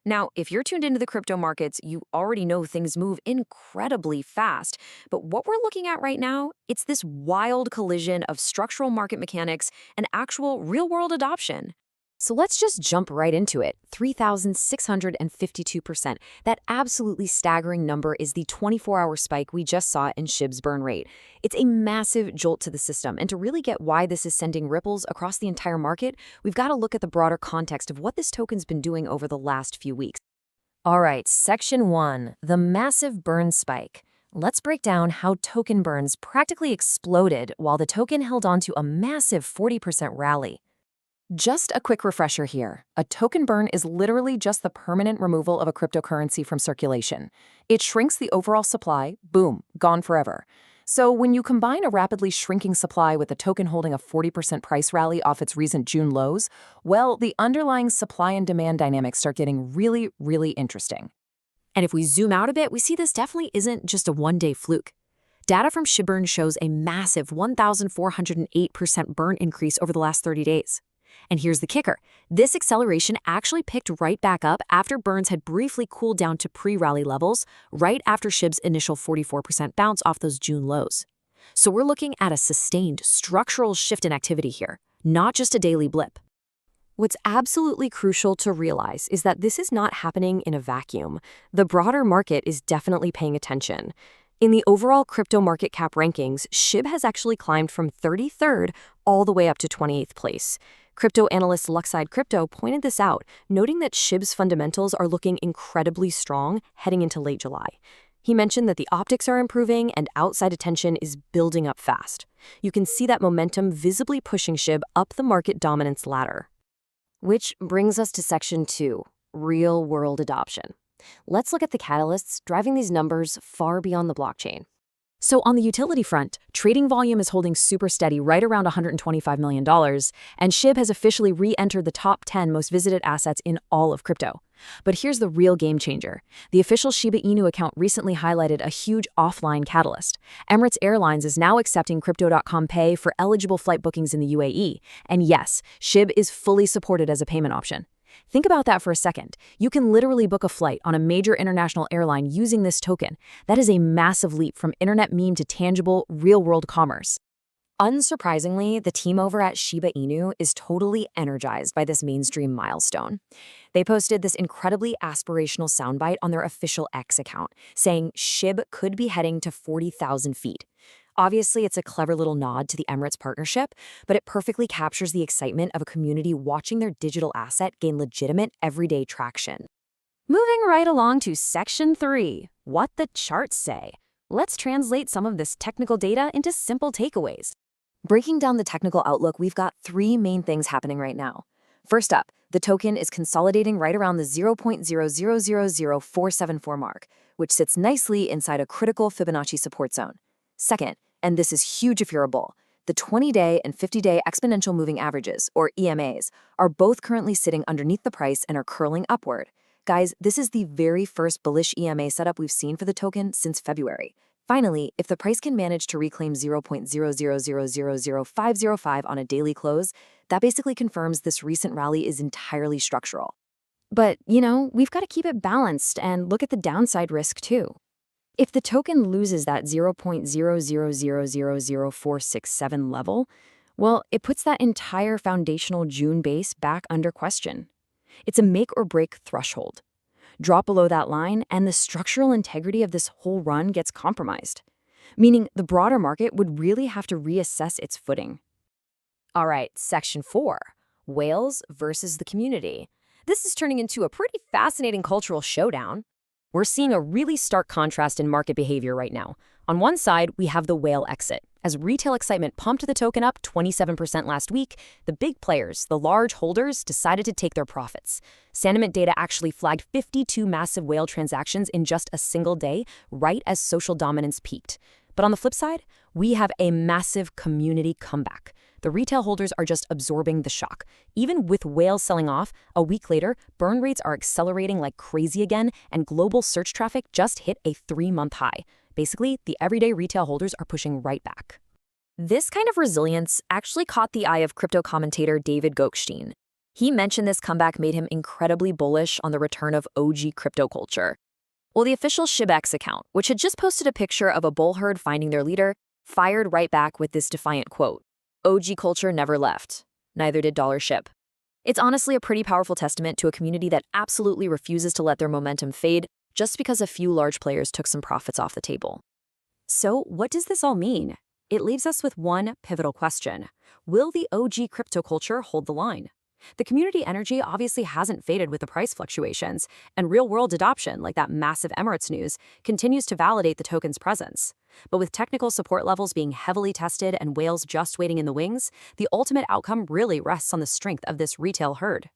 Now, if you're tuned into the crypto markets, you already know things move incredibly fast. But what we're looking at right now, it's this wild collision of structural market mechanics and actual real-world adoption. So let's just jump right into it. 3,652%. That absolutely staggering number is the 24-hour spike we just saw in SHIB's burn rate. It's a massive jolt to the system, and to really get why this is sending ripples across the entire market, we've got to look at the broader context of what this token's been doing over the last few weeks. All right, Section 1, the massive burn spike. Let's break down how token burns practically exploded while the token held on to a massive 40% rally. Just a quick refresher here. A token burn is literally just the permanent removal of a cryptocurrency from circulation. It shrinks the overall supply, boom, gone forever. So when you combine a rapidly shrinking supply with a token holding a 40% price rally off its recent June lows, well, the underlying supply and demand dynamics start getting really, really interesting. And if we zoom out a bit, we see this definitely isn't just a one-day fluke. Data from SHIB shows a massive 1,408% burn increase over the last 30 days. And here's the kicker. This acceleration actually picked right back up after burns had briefly cooled down to pre-rally levels, right after SHIB's initial 44% bounce off those June lows. So we're looking at a sustained structural shift in activity here, not just a daily blip. What's absolutely crucial to realize is that this is not happening in a vacuum. The broader market is definitely paying attention. In the overall crypto market cap rankings, SHIB has actually climbed from 33rd all the way up to 28th place. Crypto analyst Luxide Crypto pointed this out, noting that SHIB's fundamentals are looking incredibly strong heading into late July. He mentioned that the optics are improving and outside attention is building up fast. You can see that momentum visibly pushing SHIB up the market dominance ladder. Which brings us to Section 2, real-world adoption. Let's look at the catalysts driving these numbers far beyond the blockchain. So on the utility front, trading volume is holding super steady right around $125 million, and SHIB has officially re-entered the top 10 most visited assets in all of crypto. But here's the real game changer. The official Shiba Inu account recently highlighted a huge offline catalyst. Emirates Airlines is now accepting Crypto.com Pay for eligible flight bookings in the UAE. And yes, SHIB is fully supported as a payment option. Think about that for a second. You can literally book a flight on a major international airline using this token. That is a massive leap from internet meme to tangible, real-world commerce. Unsurprisingly, the team over at Shiba Inu is totally energized by this mainstream milestone. They posted this incredibly aspirational soundbite on their official X account, saying SHIB could be heading to 40,000 feet. Obviously, it's a clever little nod to the Emirates partnership, but it perfectly captures the excitement of a community watching their digital asset gain legitimate, everyday traction. Moving right along to Section 3, what the charts say. Let's translate some of this technical data into simple takeaways. Breaking down the technical outlook, we've got three main things happening right now. First up, the token is consolidating right around the 0.0000474 mark, which sits nicely inside a critical Fibonacci support zone. Second, and this is huge if you're a bull, the 20-day and 50-day exponential moving averages, or EMAs, are both currently sitting underneath the price and are curling upward. Guys, this is the very first bullish EMA setup we've seen for the token since February. Finally, if the price can manage to reclaim 0.0000505 on a daily close, that basically confirms this recent rally is entirely structural. But, we've got to keep it balanced and look at the downside risk too. If the token loses that 0.0000467 level, well, it puts that entire foundational June base back under question. It's a make or break threshold. Drop below that line, and the structural integrity of this whole run gets compromised, meaning the broader market would really have to reassess its footing. All right, Section 4, whales versus the community. This is turning into a pretty fascinating cultural showdown. We're seeing a really stark contrast in market behavior right now. On one side, we have the whale exit. As retail excitement pumped the token up 27% last week, the big players, the large holders, decided to take their profits. Sentiment data actually flagged 52 massive whale transactions in just a single day, right as social dominance peaked. But on the flip side, we have a massive community comeback. The retail holders are just absorbing the shock. Even with whales selling off, a week later, burn rates are accelerating like crazy again, and global search traffic just hit a 3-month high. Basically, the everyday retail holders are pushing right back. This kind of resilience actually caught the eye of crypto commentator David Gokhshtein. He mentioned this comeback made him incredibly bullish on the return of OG crypto culture. Well, the official SHIB account, which had just posted a picture of a bull herd finding their leader, fired right back with this defiant quote: "OG culture never left. Neither did $SHIB." It's honestly a pretty powerful testament to a community that absolutely refuses to let their momentum fade just because a few large players took some profits off the table. So, what does this all mean? It leaves us with one pivotal question. Will the OG crypto culture hold the line? The community energy obviously hasn't faded with the price fluctuations, and real-world adoption, like that massive Emirates news, continues to validate the token's presence. But with technical support levels being heavily tested and whales just waiting in the wings, the ultimate outcome really rests on the strength of this retail herd.